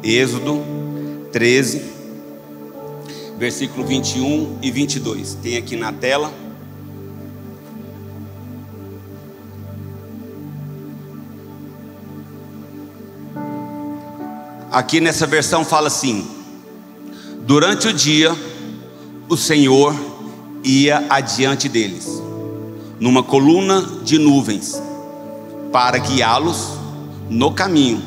Êxodo 13, versículo 21 e 22. Tem aqui na tela. Aqui nessa versão fala assim: durante o dia o Senhor ia adiante deles numa coluna de nuvens para guiá-los no caminho,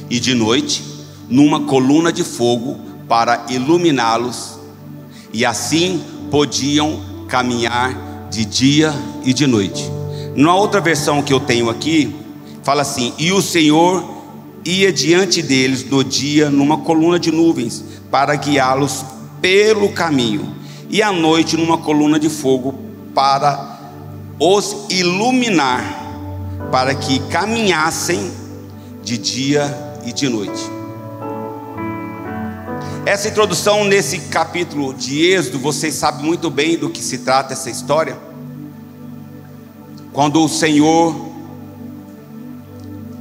e de noite numa coluna de fogo para iluminá-los, e assim podiam caminhar de dia e de noite. Numa outra versão que eu tenho aqui, fala assim: e o Senhor ia diante deles no dia numa coluna de nuvens para guiá-los pelo caminho, e à noite numa coluna de fogo para os iluminar, para que caminhassem de dia e de noite. Essa introdução nesse capítulo de Êxodo, vocês sabem muito bem do que se trata essa história. Quando o Senhor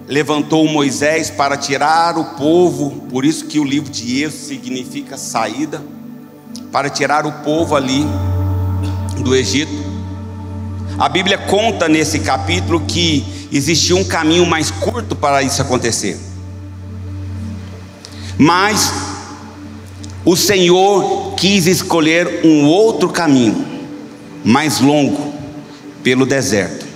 levantou Moisés para tirar o povo, por isso que o livro de Êxodo significa saída, para tirar o povo ali do Egito. A Bíblia conta nesse capítulo que existia um caminho mais curto para isso acontecer, mas o Senhor quis escolher um outro caminho, mais longo, pelo deserto.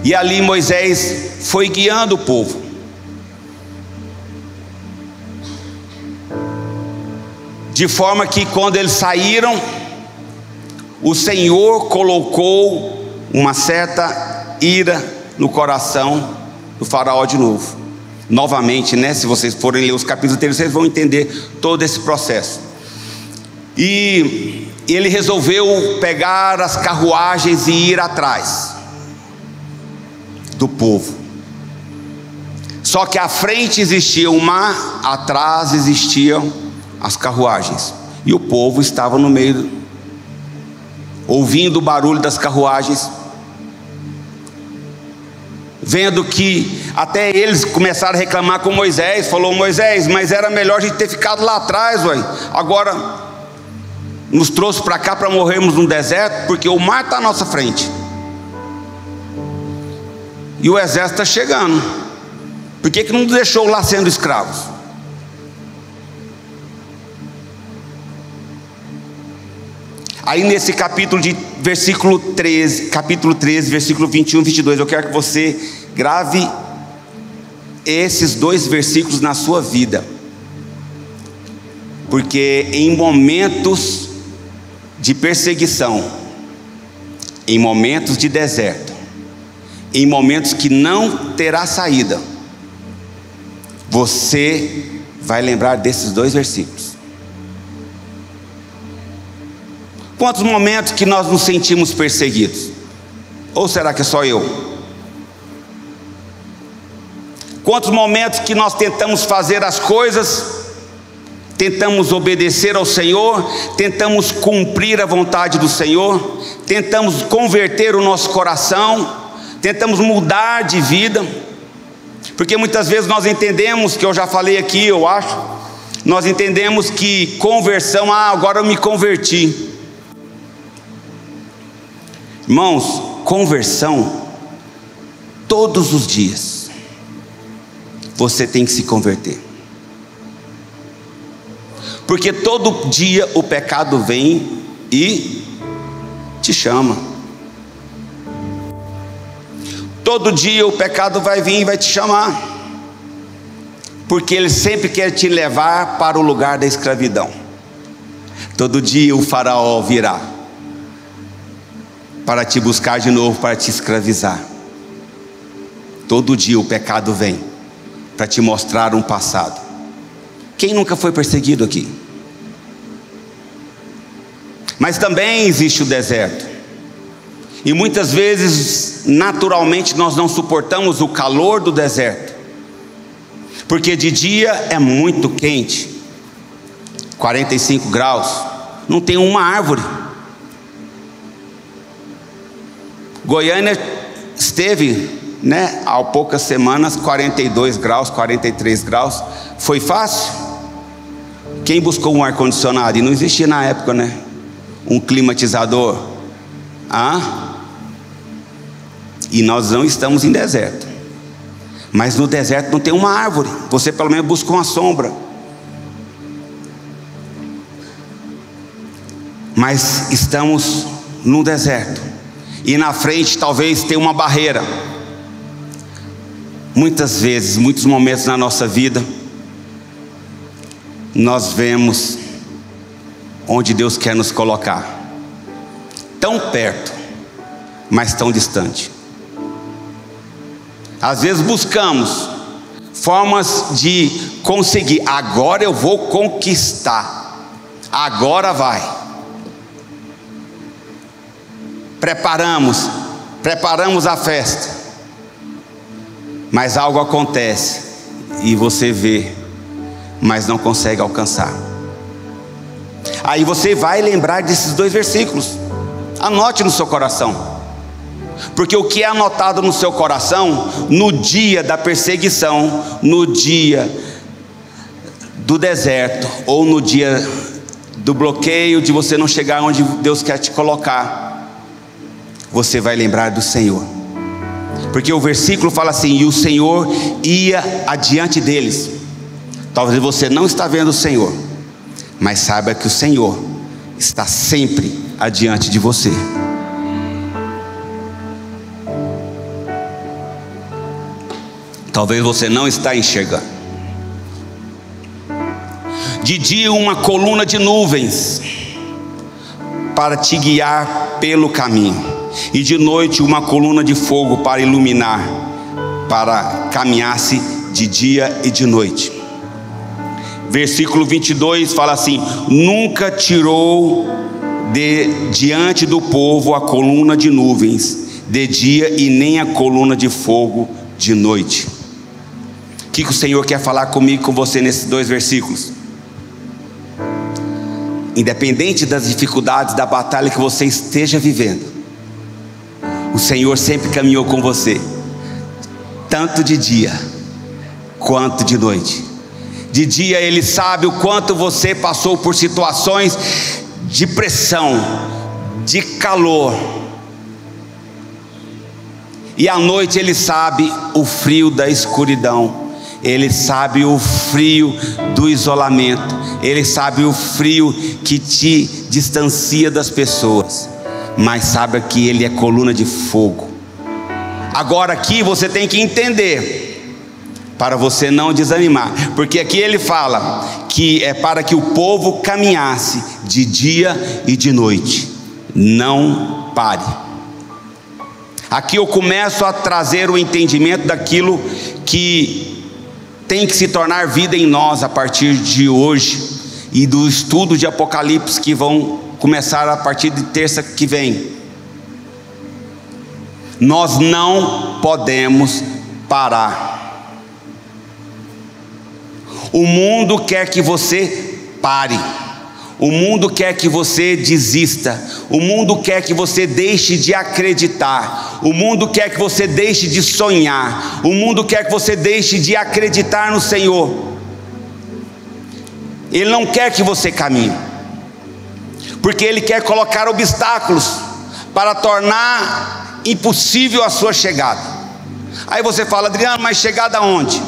E ali Moisés foi guiando o povo. De forma que quando eles saíram, o Senhor colocou uma certa ira no coração do faraó de novo. Novamente, né? Se vocês forem ler os capítulos anteriores, vocês vão entender todo esse processo. E ele resolveu pegar as carruagens e ir atrás do povo. Só que à frente existia o mar, atrás existiam as carruagens, e o povo estava no meio, ouvindo o barulho das carruagens, vendo que até eles começaram a reclamar com Moisés. Falou: Moisés, mas era melhor a gente ter ficado lá atrás, ué. Agora nos trouxe para cá para morrermos no deserto, porque o mar está à nossa frente e o exército está chegando. Por que não nos deixou lá sendo escravos? Aí nesse capítulo de versículo 13, capítulo 13, versículo 21 e 22, eu quero que você grave esses dois versículos na sua vida, porque em momentos de perseguição, em momentos de deserto, em momentos que não terá saída, você vai lembrar desses dois versículos. Quantos momentos que nós nos sentimos perseguidos? Ou será que é só eu? Quantos momentos que nós tentamos fazer as coisas, tentamos obedecer ao Senhor, tentamos cumprir a vontade do Senhor, tentamos converter o nosso coração, tentamos mudar de vida, porque muitas vezes nós entendemos, que eu já falei aqui, eu acho, nós entendemos que conversão, agora eu me converti. Irmãos, conversão, todos os dias você tem que se converter, porque todo dia o pecado vem e te chama. Todo dia o pecado vai vir e vai te chamar, porque ele sempre quer te levar para o lugar da escravidão. Todo dia o faraó virá para te buscar de novo, para te escravizar. Todo dia o pecado vem para te mostrar um passado. Quem nunca foi perseguido aqui? Mas também existe o deserto, e muitas vezes, naturalmente, nós não suportamos o calor do deserto, porque de dia é muito quente, 45 graus, não tem uma árvore. Goiânia esteve né, há poucas semanas, 42 graus, 43 graus. Foi fácil? Quem buscou um ar-condicionado? E não existia na época, né? Um climatizador. E nós não estamos em deserto. Mas no deserto não tem uma árvore. Você pelo menos busca uma sombra. Mas estamos no deserto. E na frente talvez tenha uma barreira. Muitas vezes, muitos momentos na nossa vida, nós vemos onde Deus quer nos colocar. Tão perto, mas tão distante. Às vezes buscamos formas de conseguir. Agora eu vou conquistar. Agora vai. Preparamos a festa. Mas algo acontece e você vê, mas não consegue alcançar. Aí você vai lembrar desses 2 versículos. Anote no seu coração. Porque o que é anotado no seu coração, no dia da perseguição, no dia do deserto, ou no dia do bloqueio, de você não chegar onde Deus quer te colocar, você vai lembrar do Senhor. Porque o versículo fala assim: e o Senhor ia adiante deles. Talvez você não está vendo o Senhor, mas saiba que o Senhor está sempre adiante de você. Talvez você não está enxergando. De dia uma coluna de nuvens para te guiar pelo caminho, e de noite uma coluna de fogo para iluminar, para caminhasse de dia e de noite. Versículo 22 fala assim: nunca tirou diante do povo a coluna de nuvens de dia, e nem a coluna de fogo de noite. O que o Senhor quer falar comigo e com você nesses 2 versículos? Independente das dificuldades, da batalha que você esteja vivendo, o Senhor sempre caminhou com você, tanto de dia quanto de noite. De dia Ele sabe o quanto você passou por situações de pressão, de calor, e à noite Ele sabe o frio da escuridão. Ele sabe o frio do isolamento. Ele sabe o frio que te distancia das pessoas. Mas sabe que Ele é coluna de fogo. Agora aqui você tem que entender, para você não desanimar, porque aqui Ele fala que é para que o povo caminhasse de dia e de noite. Não pare. Aqui eu começo a trazer o entendimento daquilo que tem que se tornar vida em nós a partir de hoje, e do estudo de Apocalipse que vão começar a partir de terça que vem. Nós não podemos parar. O mundo quer que você pare. O mundo quer que você desista. O mundo quer que você deixe de acreditar. O mundo quer que você deixe de sonhar. O mundo quer que você deixe de acreditar no Senhor. Ele não quer que você caminhe, porque Ele quer colocar obstáculos para tornar impossível a sua chegada. Aí você fala: Adriano, mas chegada aonde?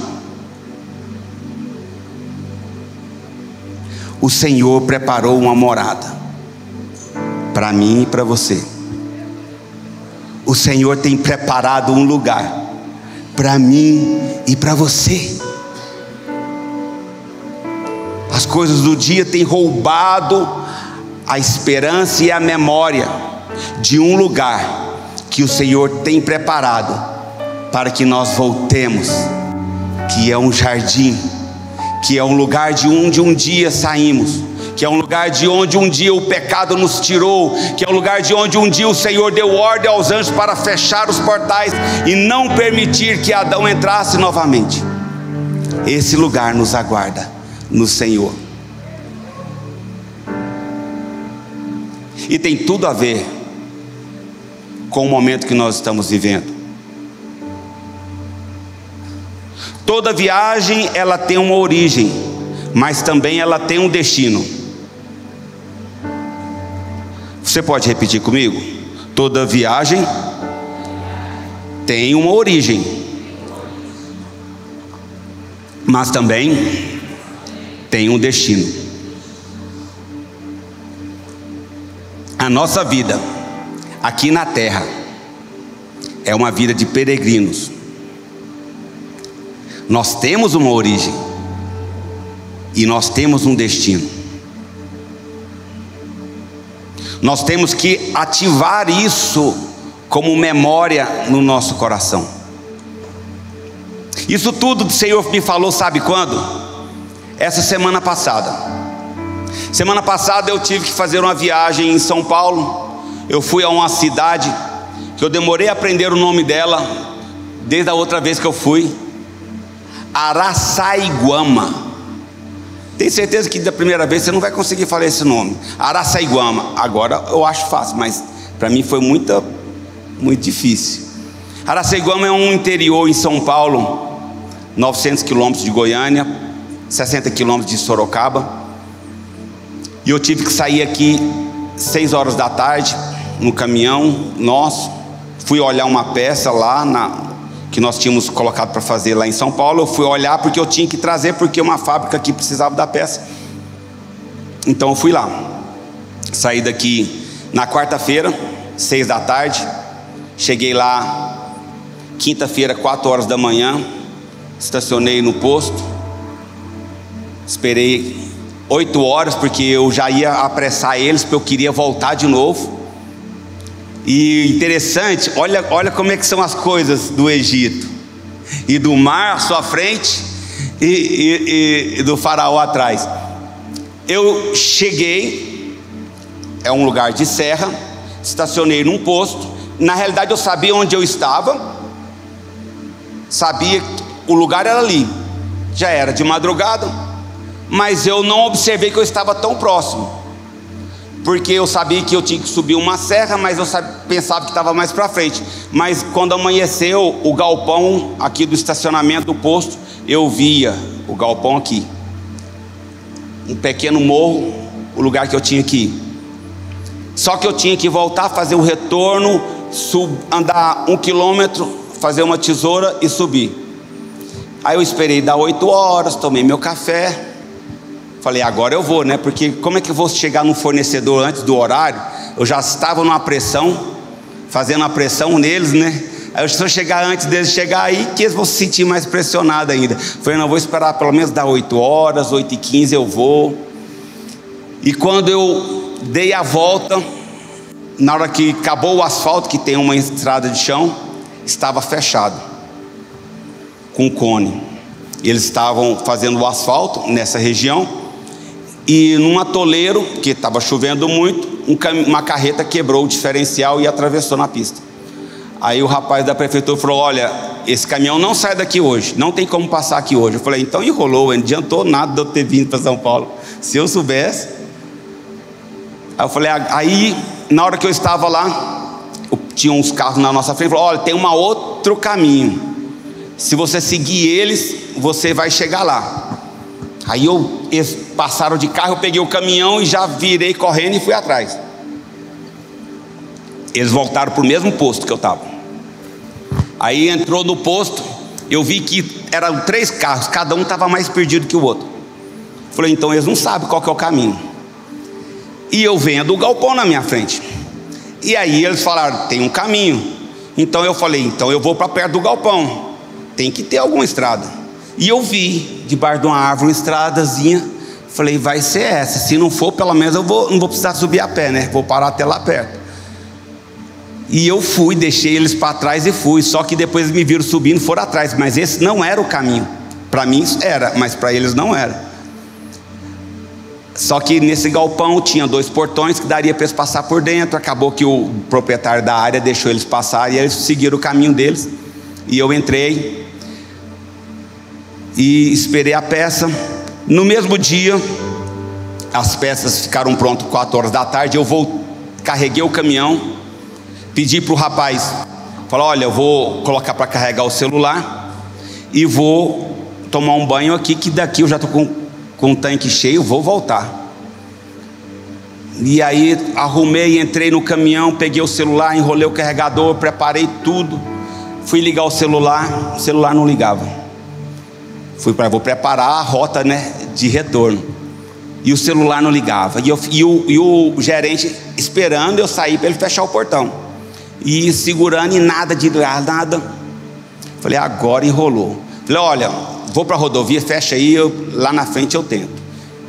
O Senhor preparou uma morada para mim e para você. O Senhor tem preparado um lugar para mim e para você. As coisas do dia têm roubado a esperança e a memória de um lugar que o Senhor tem preparado para que nós voltemos, que é um jardim, que é um lugar de onde um dia saímos, que é um lugar de onde um dia o pecado nos tirou, que é um lugar de onde um dia o Senhor deu ordem aos anjos para fechar os portais e não permitir que Adão entrasse novamente. Esse lugar nos aguarda no Senhor, e tem tudo a ver com o momento que nós estamos vivendo. Toda viagem ela tem uma origem, mas também ela tem um destino. Você pode repetir comigo? Toda viagem tem uma origem, mas também tem um destino. A nossa vida aqui na terra é uma vida de peregrinos. Nós temos uma origem e nós temos um destino. Nós temos que ativar isso como memória no nosso coração. Isso tudo o Senhor me falou, sabe quando? Essa semana passada. Semana passada eu tive que fazer uma viagem em São Paulo. Eu fui a uma cidade que eu demorei a aprender o nome dela desde a outra vez que eu fui. Araçaiguama. Tenho certeza que da primeira vez você não vai conseguir falar esse nome. Araçaiguama. Agora eu acho fácil, mas para mim foi muito difícil. Araçaiguama é um interior em São Paulo, 900 quilômetros de Goiânia, 60 quilômetros de Sorocaba. E eu tive que sair aqui 6 horas da tarde no caminhão nosso. Fui olhar uma peça lá que nós tínhamos colocado para fazer lá em São Paulo. Eu fui olhar porque eu tinha que trazer, porque uma fábrica aqui precisava da peça. Então eu fui lá. Saí daqui na quarta-feira, 6 da tarde. Cheguei lá quinta-feira, 4 horas da manhã. Estacionei no posto. Esperei 8 horas, porque eu já ia apressar eles, porque eu queria voltar de novo. E interessante, olha como é que são as coisas do Egito. E do mar à sua frente e do faraó atrás. Eu cheguei, é um lugar de serra, estacionei num posto. Na realidade eu sabia onde eu estava, sabia que o lugar era ali. Já era de madrugada, mas eu não observei que eu estava tão próximo, porque eu sabia que eu tinha que subir uma serra, mas eu pensava que estava mais para frente. Mas quando amanheceu, o galpão aqui do estacionamento do posto, eu via o galpão aqui, um pequeno morro, o lugar que eu tinha que ir. Só que eu tinha que voltar, fazer o retorno, andar 1 quilômetro, fazer uma tesoura e subir. Aí eu esperei dar 8 horas, tomei meu café. Falei, agora eu vou, né? Porque como é que eu vou chegar no fornecedor antes do horário? Eu já estava numa pressão, fazendo a pressão neles, né? Aí se eu chegar antes deles chegar aí, que eles vão se sentir mais pressionados ainda. Falei, não, vou esperar pelo menos dar 8 horas, 8h15 eu vou. E quando eu dei a volta, na hora que acabou o asfalto, que tem uma estrada de chão, estava fechado, com cone. Eles estavam fazendo o asfalto nessa região. E num atoleiro, que estava chovendo muito, uma carreta quebrou o diferencial e atravessou na pista. Aí o rapaz da prefeitura falou, olha, esse caminhão não sai daqui hoje, não tem como passar aqui hoje. Eu falei, então enrolou, não adiantou nada de eu ter vindo para São Paulo. Se eu soubesse. Aí eu falei, aí na hora que eu estava lá, tinha uns carros na nossa frente, falou, olha, tem um outro caminho, se você seguir eles, você vai chegar lá. Aí eles passaram de carro, eu peguei o caminhão e já virei correndo e fui atrás. Eles voltaram para o mesmo posto que eu estava. Aí entrou no posto, eu vi que eram 3 carros, cada um estava mais perdido que o outro. Falei, então eles não sabem qual que é o caminho. E eu venho do galpão na minha frente. E aí eles falaram, tem um caminho. Então eu falei, então eu vou para perto do galpão, tem que ter alguma estrada. E eu vi, debaixo de uma árvore, uma estradazinha. Falei, vai ser essa. Se não for, pelo menos não vou precisar subir a pé, né? Vou parar até lá perto. E eu fui, deixei eles para trás e fui. Só que depois eles me viram subindo, foram atrás. Mas esse não era o caminho. Para mim era, mas para eles não era. Só que nesse galpão tinha 2 portões que daria para eles passar por dentro. Acabou que o proprietário da área deixou eles passar e eles seguiram o caminho deles. E eu entrei e esperei a peça. No mesmo dia, as peças ficaram prontas 4 horas da tarde. Eu carreguei o caminhão, pedi para o rapaz, falei, olha, eu vou colocar para carregar o celular e vou tomar um banho aqui, que daqui eu já estou com o tanque cheio, vou voltar. E aí arrumei, entrei no caminhão, peguei o celular, enrolei o carregador, preparei tudo. Fui ligar o celular não ligava. Vou preparar a rota, né, de retorno. E o celular não ligava. E o gerente esperando eu sair para ele fechar o portão. E segurando e nada de nada. Falei, agora enrolou. Falei, olha, vou para a rodovia, fecha aí, lá na frente eu tento.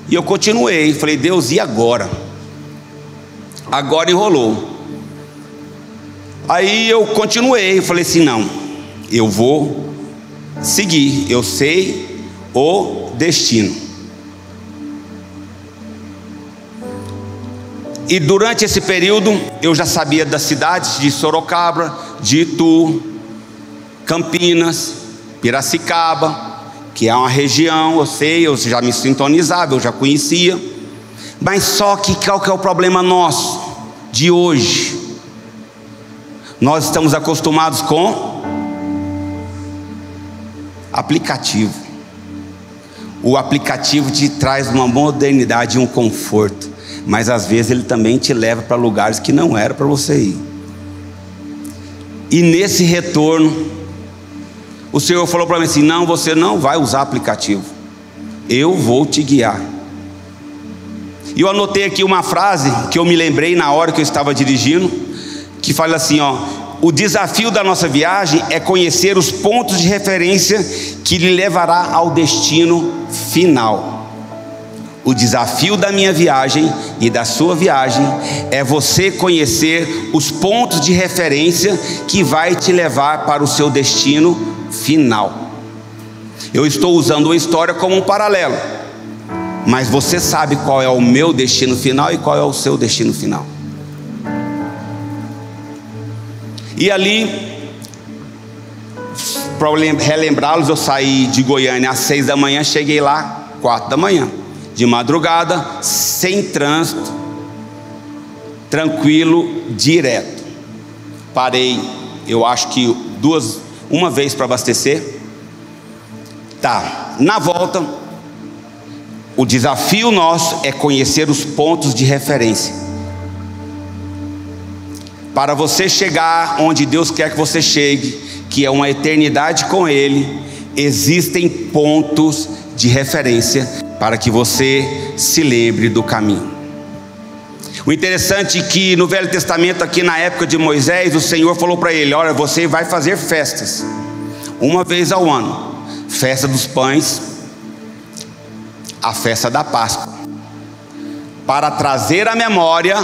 E eu continuei, falei, Deus, e agora? Agora enrolou. Aí eu continuei, falei assim, não, eu vou seguir, eu sei o destino. E durante esse período eu já sabia das cidades de Sorocaba, de Itu, Campinas, Piracicaba, que é uma região, eu sei, eu já me sintonizava, eu já conhecia. Mas só que qual que é o problema nosso de hoje? Nós estamos acostumados com aplicativo. O aplicativo te traz uma modernidade e um conforto, mas às vezes ele também te leva para lugares que não era para você ir. E nesse retorno, o Senhor falou para mim assim, não, você não vai usar aplicativo, eu vou te guiar. E eu anotei aqui uma frase que eu me lembrei na hora que eu estava dirigindo, que fala assim, ó: o desafio da nossa viagem é conhecer os pontos de referência que lhe levará ao destino final. O desafio da minha viagem e da sua viagem é você conhecer os pontos de referência que vai te levar para o seu destino final. Eu estou usando a história como um paralelo, mas você sabe qual é o meu destino final e qual é o seu destino final. E ali, para relembrá-los, eu saí de Goiânia às 6 da manhã, cheguei lá 4 da manhã, de madrugada, sem trânsito, tranquilo, direto. Parei, eu acho que uma vez para abastecer. Tá, na volta, o desafio nosso é conhecer os pontos de referência. Para você chegar onde Deus quer que você chegue, que é uma eternidade com Ele, existem pontos de referência para que você se lembre do caminho. O interessante é que no Velho Testamento, aqui na época de Moisés, o Senhor falou para ele: olha, você vai fazer festas, uma vez ao ano, festa dos pães, a festa da Páscoa, para trazer a memória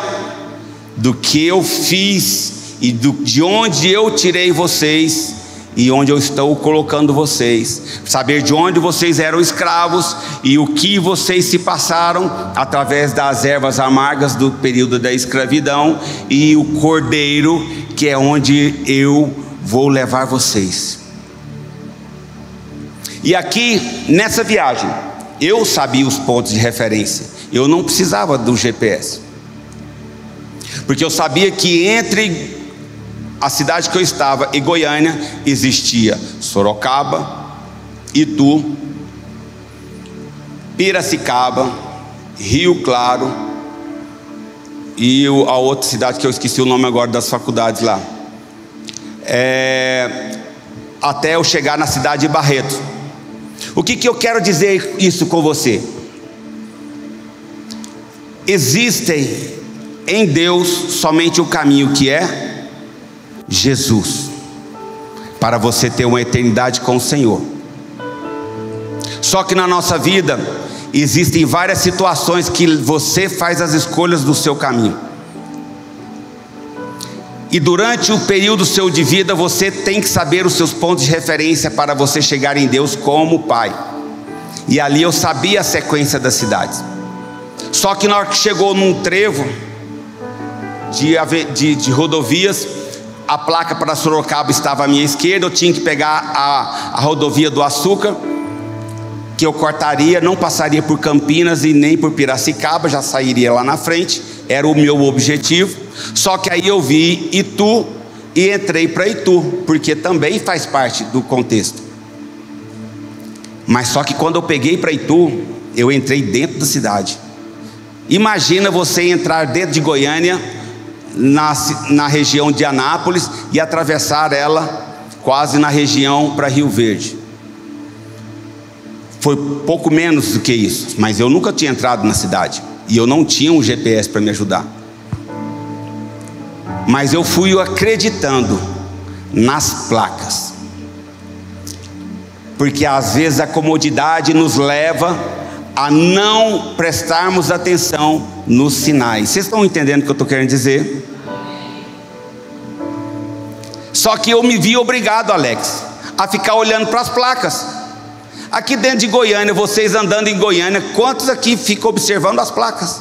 do que eu fiz e de onde eu tirei vocês e onde eu estou colocando vocês, saber de onde vocês eram escravos e o que vocês se passaram através das ervas amargas do período da escravidão, e o cordeiro, que é onde eu vou levar vocês. E aqui nessa viagem eu sabia os pontos de referência, eu não precisava do GPS, porque eu sabia que entre a cidade que eu estava e Goiânia existia Sorocaba, Itu, Piracicaba, Rio Claro e a outra cidade que eu esqueci o nome agora das faculdades lá, até eu chegar na cidade de Barreto. O que eu quero dizer isso com você? Existem em Deus somente o caminho, que é Jesus, para você ter uma eternidade com o Senhor. Só que na nossa vida existem várias situações que você faz as escolhas do seu caminho, e durante o período seu de vida você tem que saber os seus pontos de referência para você chegar em Deus como Pai. E ali eu sabia a sequência das cidades. Só que na hora que chegou num trevo de rodovias, a placa para Sorocaba estava à minha esquerda, eu tinha que pegar a rodovia do Açúcar, que eu cortaria, não passaria por Campinas e nem por Piracicaba, já sairia lá na frente, era o meu objetivo. Só que aí eu vi Itu e entrei para Itu, porque também faz parte do contexto. Mas só que quando eu peguei para Itu, eu entrei dentro da cidade. Imagina você entrar dentro de Goiânia, na região de Anápolis, e atravessar ela quase na região para Rio Verde. Foi pouco menos do que isso, mas eu nunca tinha entrado na cidade, e eu não tinha um GPS para me ajudar. Mas eu fui acreditando nas placas, porque às vezes a comodidade nos leva a não prestarmos atenção nos sinais. Vocês estão entendendo o que eu estou querendo dizer? Só que eu me vi obrigado, Alex, a ficar olhando para as placas. Aqui dentro de Goiânia, vocês andando em Goiânia, quantos aqui ficam observando as placas?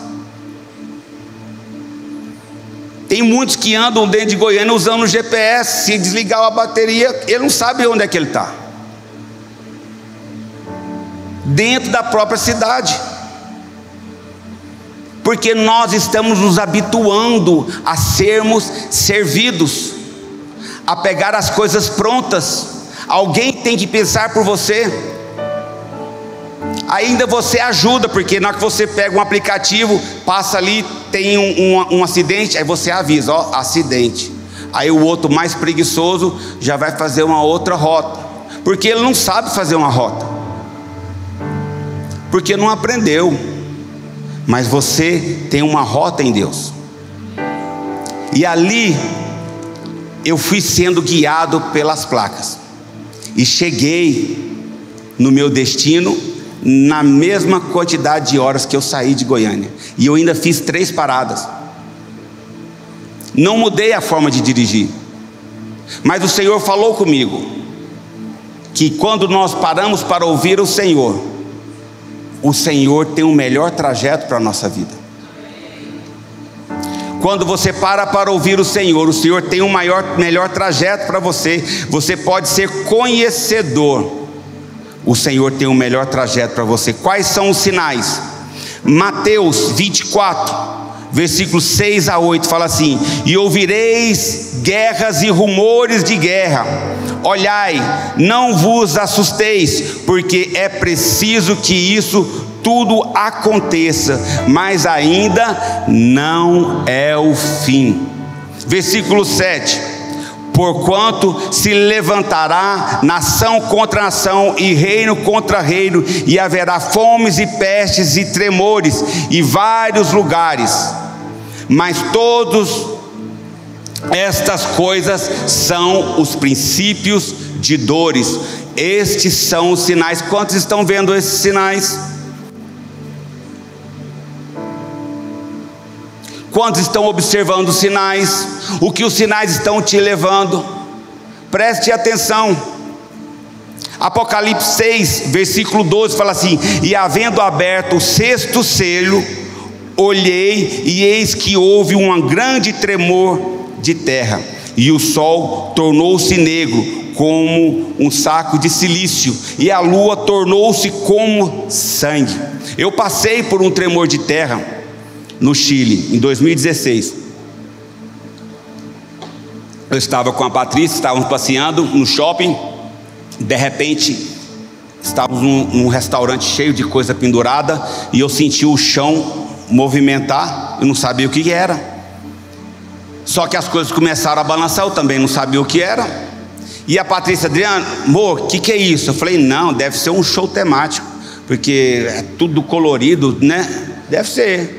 Tem muitos que andam dentro de Goiânia usando o GPS. Se desligar a bateria, ele não sabe onde é que ele está. Dentro da própria cidade. Porque nós estamos nos habituando a sermos servidos, a pegar as coisas prontas. Alguém tem que pensar por você. Ainda você ajuda, porque na hora que você pega um aplicativo, passa ali, tem um acidente, aí você avisa, ó, acidente. Aí o outro mais preguiçoso já vai fazer uma outra rota, porque ele não sabe fazer uma rota, porque não aprendeu. Mas você tem uma rota em Deus. E ali eu fui sendo guiado pelas placas, e cheguei no meu destino na mesma quantidade de horas que eu saí de Goiânia. E eu ainda fiz 3 paradas. Não mudei a forma de dirigir. Mas o Senhor falou comigo que quando nós paramos para ouvir o Senhor tem o melhor trajeto para a nossa vida. Quando você para ouvir o Senhor tem um melhor trajeto para você. Você pode ser conhecedor. O Senhor tem o melhor trajeto para você. Quais são os sinais? Mateus 24, versículos 6 a 8, fala assim: e ouvireis guerras e rumores de guerra. Olhai, não vos assusteis, porque é preciso que isso tudo aconteça, mas ainda não é o fim. Versículo 7: porquanto se levantará nação contra nação e reino contra reino, e haverá fomes e pestes e tremores em vários lugares, mas todas estas coisas são os princípios de dores. Estes são os sinais. Quantos estão vendo esses sinais? Quantos estão observando os sinais? O que os sinais estão te levando? Preste atenção. Apocalipse 6, versículo 12 fala assim: e havendo aberto o 6º selo, olhei, e eis que houve um grande tremor de terra, e o sol tornou-se negro como um saco de cilício, e a lua tornou-se como sangue. Eu passei por um tremor de terra no Chile, em 2016. Eu estava com a Patrícia, estávamos passeando no shopping. De repente, estávamos num restaurante cheio de coisa pendurada, e eu senti o chão movimentar. Eu não sabia o que era. Só que as coisas começaram a balançar, eu também não sabia o que era. E a Patrícia: Adriano, amor, o que é isso? Eu falei: não, deve ser um show temático, porque é tudo colorido, né? Deve ser.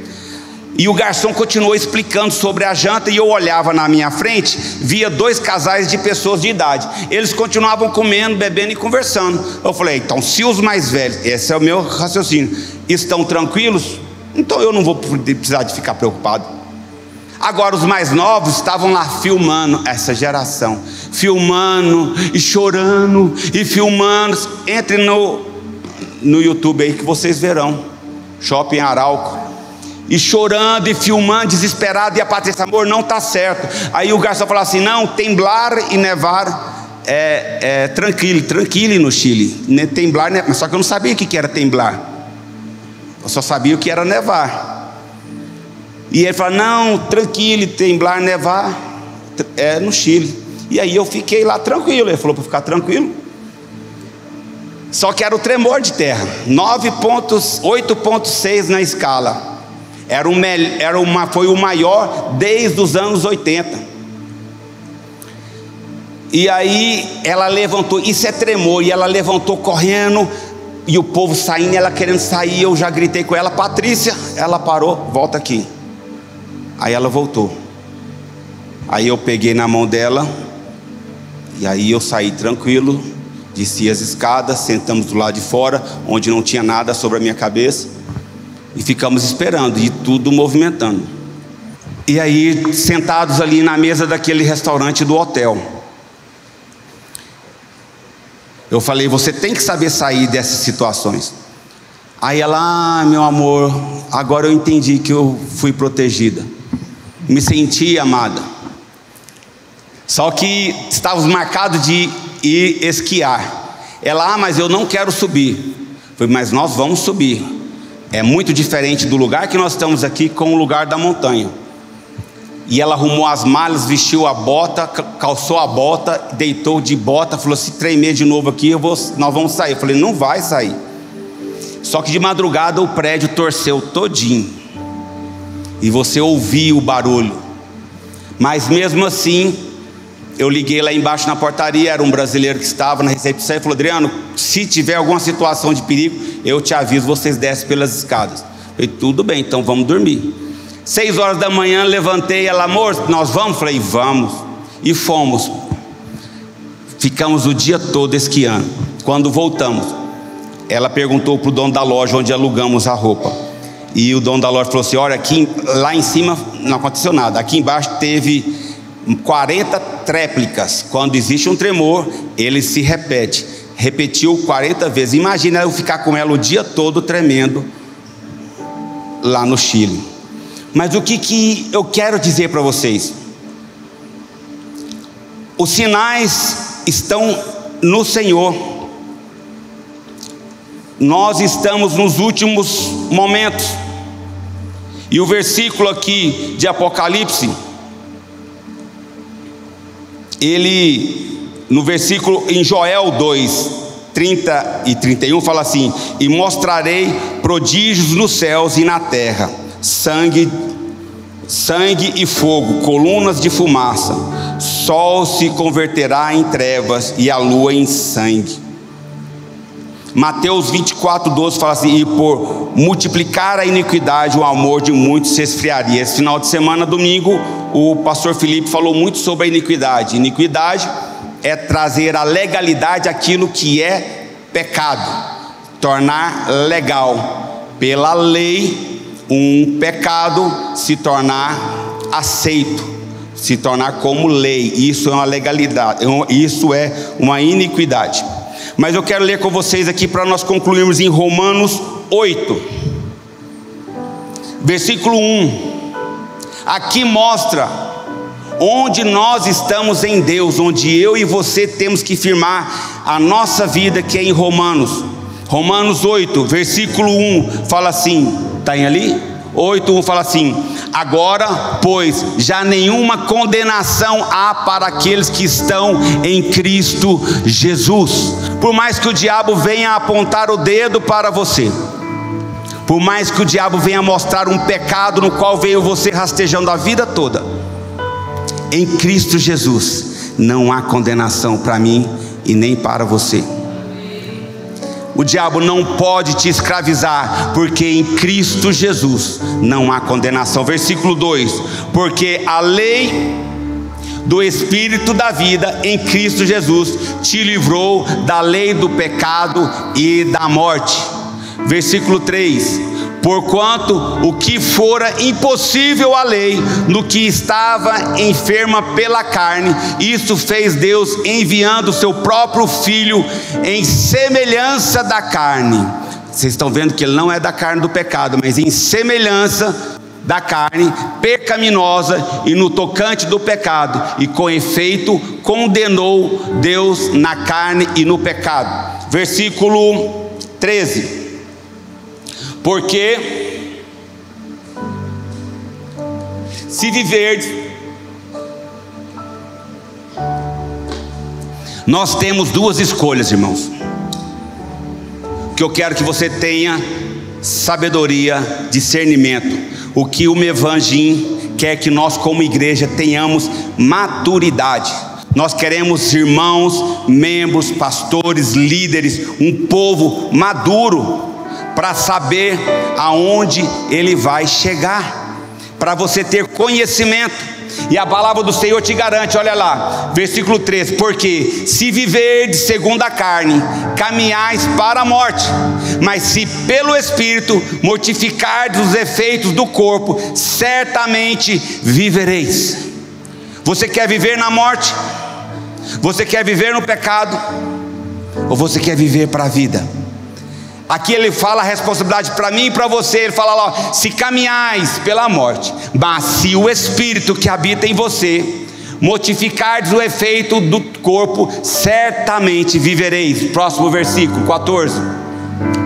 E o garçom continuou explicando sobre a janta, e eu olhava na minha frente, via 2 casais de pessoas de idade. Eles continuavam comendo, bebendo e conversando. Eu falei: então, se os mais velhos, esse é o meu raciocínio, estão tranquilos, então eu não vou precisar de ficar preocupado. Agora os mais novos estavam lá filmando, essa geração, filmando e chorando e filmando. Entre no YouTube aí que vocês verão, Shopping Arauco. E chorando e filmando, desesperado. E a Patrícia: amor, não está certo. Aí o garçom falou assim: não, temblar e nevar é tranquilo no Chile. Temblar, mas só que eu não sabia o que era temblar. Eu só sabia o que era nevar. E ele falou: não, tranquilo, temblar, nevar é no Chile. E aí eu fiquei lá tranquilo. Ele falou para ficar tranquilo. Só que era o tremor de terra, 8,6 na escala. Foi o maior desde os anos 80. E aí ela levantou, isso é tremor, e ela levantou correndo, e o povo saindo, ela querendo sair. Eu já gritei com ela: Patrícia. Ela parou: volta aqui. Aí ela voltou. Aí eu peguei na mão dela, e aí eu saí tranquilo, desci as escadas, sentamos do lado de fora, onde não tinha nada sobre a minha cabeça, e ficamos esperando, e tudo movimentando. E aí, sentados ali na mesa daquele restaurante do hotel, eu falei: você tem que saber sair dessas situações. Aí ela: ah, meu amor, agora eu entendi que eu fui protegida, me senti amada. Só que estávamos marcados de ir esquiar. Ela: ah, mas eu não quero subir. Eu falei: mas nós vamos subir. É muito diferente do lugar que nós estamos aqui com o lugar da montanha. E ela arrumou as malas, vestiu a bota, calçou a bota, deitou de bota, falou: se tremer de novo aqui, nós vamos sair. Eu falei: não vai sair. Só que de madrugada o prédio torceu todinho, e você ouvia o barulho. Mas mesmo assim, eu liguei lá embaixo na portaria, era um brasileiro que estava na recepção, e falou: Adriano, se tiver alguma situação de perigo, eu te aviso, vocês descem pelas escadas. Eu falei: tudo bem, então vamos dormir. 6 horas da manhã, levantei. Ela: amor, nós vamos? Falei: vamos. E fomos. Ficamos o dia todo esquiando. Quando voltamos, ela perguntou para o dono da loja onde alugamos a roupa, e o dono da loja falou assim: olha, lá em cima não aconteceu nada, aqui embaixo teve 40 tréplicas. Quando existe um tremor, ele se repete. Repetiu 40 vezes. Imagina eu ficar com ela o dia todo tremendo lá no Chile. Mas o que eu quero dizer para vocês? Os sinais estão no Senhor. Nós estamos nos últimos momentos. E o versículo aqui de Apocalipse, ele, no versículo em Joel 2, 30 e 31, fala assim: e mostrarei prodígios nos céus e na terra, sangue e fogo, colunas de fumaça, sol se converterá em trevas e a lua em sangue. Mateus 24:12 fala assim: e por multiplicar a iniquidade, o amor de muitos se esfriaria. Esse final de semana, domingo, o pastor Felipe falou muito sobre a iniquidade. Iniquidade é trazer a legalidade àquilo que é pecado, tornar legal. Pela lei, um pecado se tornar aceito, se tornar como lei. Isso é uma legalidade, isso é uma iniquidade. Mas eu quero ler com vocês aqui para nós concluirmos em Romanos 8, versículo 1. Aqui mostra onde nós estamos em Deus, onde eu e você temos que firmar a nossa vida, que é em Romanos 8, versículo 1, fala assim, está ali? 8:1 fala assim: agora, pois, já nenhuma condenação há para aqueles que estão em Cristo Jesus. Por mais que o diabo venha apontar o dedo para você, por mais que o diabo venha mostrar um pecado no qual veio você rastejando a vida toda, em Cristo Jesus não há condenação para mim e nem para você. O diabo não pode te escravizar, porque em Cristo Jesus não há condenação. Versículo 2: porque a lei do Espírito da vida em Cristo Jesus te livrou da lei do pecado e da morte. Versículo 3: porquanto o que fora impossível à lei, no que estava enferma pela carne, isso fez Deus, enviando o seu próprio Filho em semelhança da carne. Vocês estão vendo que ele não é da carne do pecado, mas em semelhança da carne pecaminosa e no tocante do pecado, e com efeito condenou Deus na carne e no pecado. Versículo 13: porque se viverdes, nós temos duas escolhas, irmãos. porque eu quero que você tenha sabedoria, discernimento. O que o Mevanjim quer que nós como igreja tenhamos maturidade. Nós queremos irmãos, membros, pastores, líderes, um povo maduro, para saber aonde ele vai chegar, para você ter conhecimento. E a palavra do Senhor te garante, olha lá, versículo 3: porque se viverdes segundo a carne, caminhais para a morte, mas se pelo Espírito mortificardes os efeitos do corpo, certamente vivereis. Você quer viver na morte? Você quer viver no pecado? Ou você quer viver para a vida? Aqui ele fala a responsabilidade para mim e para você. Ele fala lá: se caminhais pela morte, mas se o Espírito que habita em você mortificardes o efeito do corpo, certamente vivereis. Próximo versículo 14: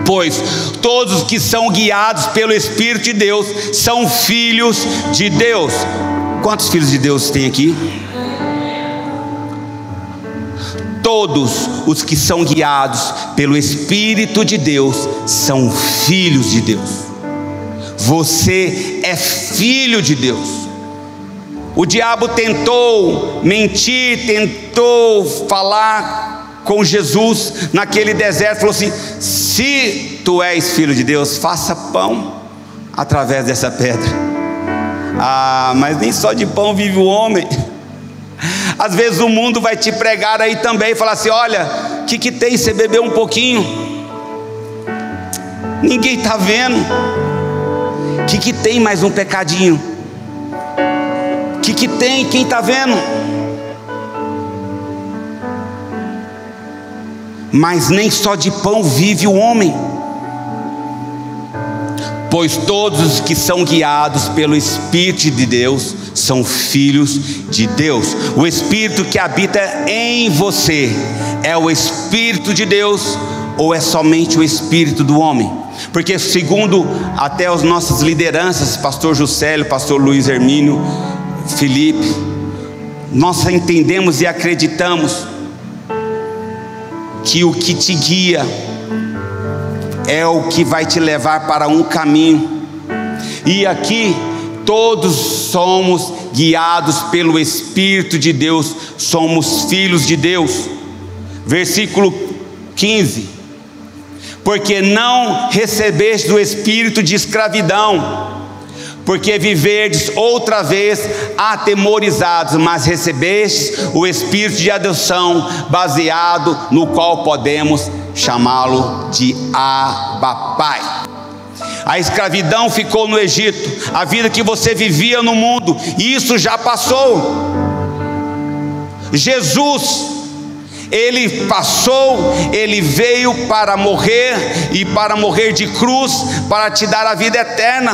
pois todos os que são guiados pelo Espírito de Deus são filhos de Deus. Quantos filhos de Deus tem aqui? Todos os que são guiados pelo Espírito de Deus são filhos de Deus. Você é filho de Deus. O diabo tentou mentir, tentou falar com Jesus naquele deserto. Falou assim: se tu és filho de Deus, faça pão através dessa pedra. Mas nem só de pão vive o homem. Às vezes o mundo vai te pregar aí também e falar assim: olha, o que tem? Você bebeu um pouquinho, ninguém está vendo. O que tem? Mais um pecadinho. O que tem? Quem está vendo? Mas nem só de pão vive o homem. Pois todos os que são guiados pelo Espírito de Deus são filhos de Deus. O Espírito que habita em você é o Espírito de Deus ou é somente o Espírito do homem? Porque segundo até as nossas lideranças, pastor Juscelio, pastor Luiz Hermínio, Felipe, nós entendemos e acreditamos que o que te guia é o que vai te levar para um caminho. E aqui todos somos guiados pelo Espírito de Deus, somos filhos de Deus. Versículo 15: porque não recebeste do espírito de escravidão, porque viverdes outra vez atemorizados, mas recebestes o espírito de adoção, baseado no qual podemos chamá-lo de Abba Pai. A escravidão ficou no Egito, a vida que você vivia no mundo, isso já passou. Jesus, ele passou, ele veio para morrer, e para morrer de cruz, para te dar a vida eterna,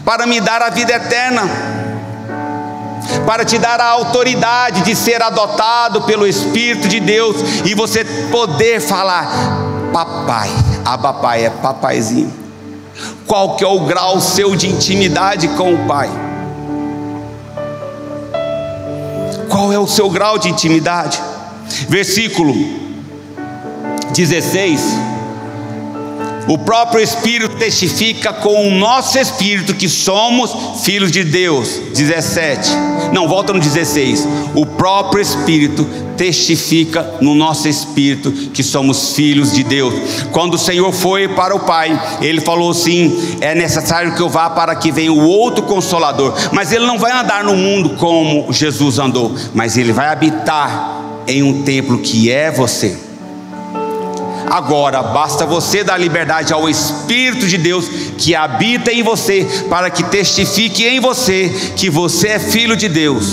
para me dar a vida eterna, para te dar a autoridade de ser adotado pelo Espírito de Deus, e você poder falar: papai. Abba Pai é papaizinho. Qual que é o grau seu de intimidade com o Pai? Qual é o seu grau de intimidade? Versículo 16: o próprio Espírito testifica com o nosso espírito que somos filhos de Deus. 17, não, volta no 16. O próprio Espírito testifica no nosso espírito que somos filhos de Deus. Quando o Senhor foi para o Pai, ele falou assim: é necessário que eu vá para que venha o outro Consolador. Mas ele não vai andar no mundo como Jesus andou, mas ele vai habitar em um templo que é você. Agora basta você dar liberdade ao Espírito de Deus que habita em você, para que testifique em você que você é filho de Deus.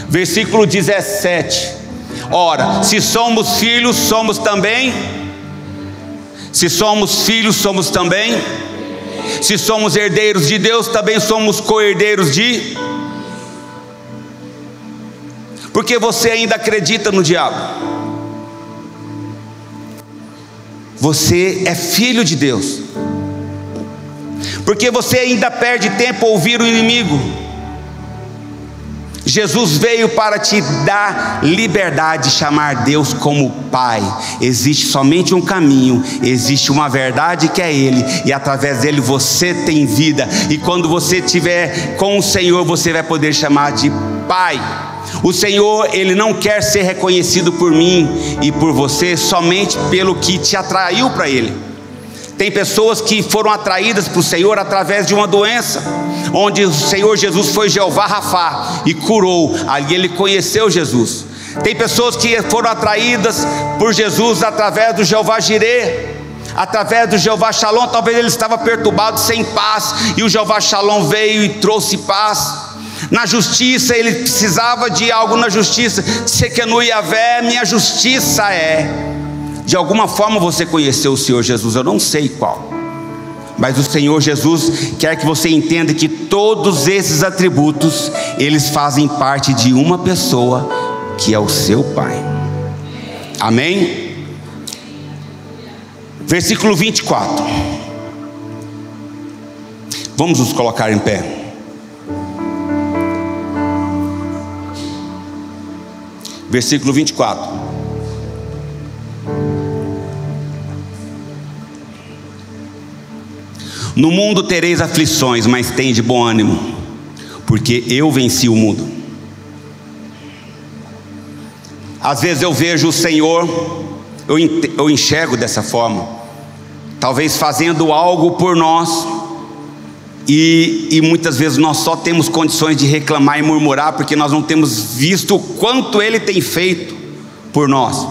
Versículo 17: ora, se somos filhos, somos também. Se somos filhos, somos também. Se somos herdeiros de Deus, também somos co-herdeiros de. Porque você ainda acredita no diabo? Você é filho de Deus. Porque você ainda perde tempo a ouvir o inimigo? Jesus veio para te dar liberdade de chamar Deus como Pai. Existe somente um caminho, existe uma verdade que é Ele, e através dele você tem vida. E quando você estiver com o Senhor, você vai poder chamar de Pai. O Senhor, Ele não quer ser reconhecido por mim e por você somente pelo que te atraiu para Ele. Tem pessoas que foram atraídas para o Senhor através de uma doença, onde o Senhor Jesus foi Jeová Rafá e curou. Ali ele conheceu Jesus. Tem pessoas que foram atraídas por Jesus através do Jeová Jirê, através do Jeová Shalom. Talvez ele estava perturbado, sem paz, e o Jeová Shalom veio e trouxe paz. Na justiça, ele precisava de algo na justiça. Sekenu Yavé, minha justiça é. De alguma forma você conheceu o Senhor Jesus, eu não sei qual, mas o Senhor Jesus quer que você entenda que todos esses atributos, eles fazem parte de uma pessoa, que é o seu Pai. Amém? Versículo 24. Vamos nos colocar em pé. Versículo 24. No mundo tereis aflições, mas tende bom ânimo, porque eu venci o mundo. Às vezes eu vejo o Senhor, eu enxergo dessa forma, talvez fazendo algo por nós, e muitas vezes nós só temos condições de reclamar e murmurar, porque nós não temos visto o quanto Ele tem feito por nós.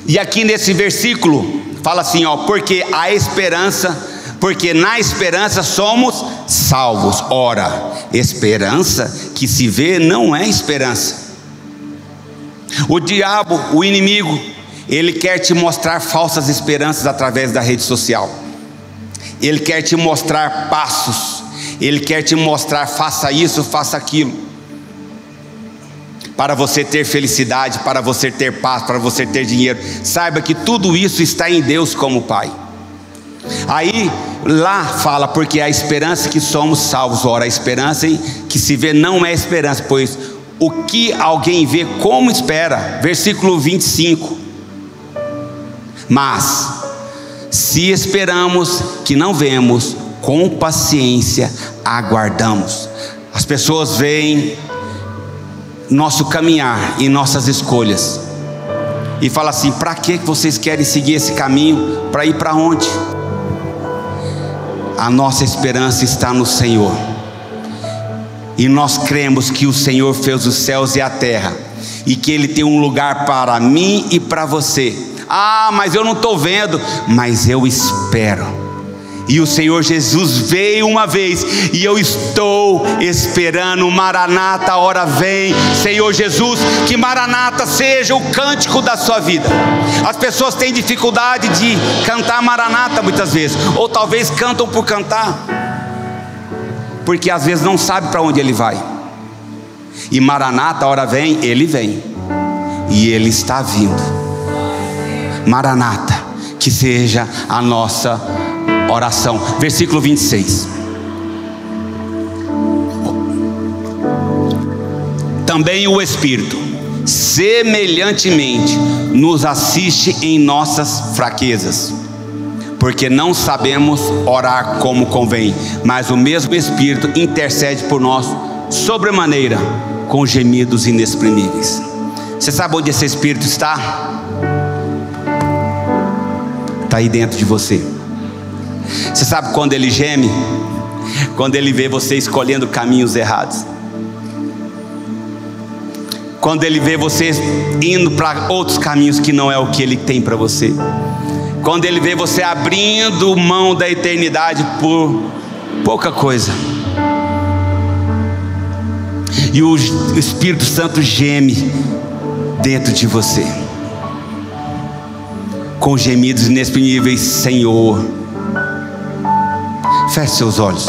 E aqui nesse versículo fala assim, ó, porque a esperança, porque na esperança somos salvos. Ora, esperança que se vê não é esperança. O diabo, o inimigo, ele quer te mostrar falsas esperanças através da rede social. Ele quer te mostrar passos, ele quer te mostrar faça isso, faça aquilo, para você ter felicidade, para você ter paz, para você ter dinheiro. Saiba que tudo isso está em Deus como Pai. Aí lá fala, porque a esperança que somos salvos. Ora, a esperança que se vê não é esperança, pois o que alguém vê, como espera? Versículo 25. Mas se esperamos que não vemos, com paciência aguardamos. As pessoas veem nosso caminhar e nossas escolhas e falam assim, para que vocês querem seguir esse caminho? Para ir para onde? A nossa esperança está no Senhor, e nós cremos que o Senhor fez os céus e a terra, e que Ele tem um lugar para mim e para você. Ah, mas eu não estou vendo, mas eu espero. E o Senhor Jesus veio uma vez, e eu estou esperando. Maranata, hora vem. Senhor Jesus, que Maranata seja o cântico da sua vida. As pessoas têm dificuldade de cantar Maranata muitas vezes, ou talvez cantam por cantar, porque às vezes não sabe para onde ele vai. E Maranata, hora vem, ele vem, e ele está vindo. Maranata, que seja a nossa oração. Versículo 26. Também o Espírito semelhantemente nos assiste em nossas fraquezas, porque não sabemos orar como convém, mas o mesmo Espírito intercede por nós sobremaneira com gemidos inexprimíveis. Você sabe onde esse Espírito está? Está aí dentro de você. Você sabe quando ele geme? Quando ele vê você escolhendo caminhos errados, quando ele vê você indo para outros caminhos que não é o que ele tem para você, quando ele vê você abrindo mão da eternidade por pouca coisa. E o Espírito Santo geme dentro de você com gemidos inexprimíveis. Senhor, feche seus olhos.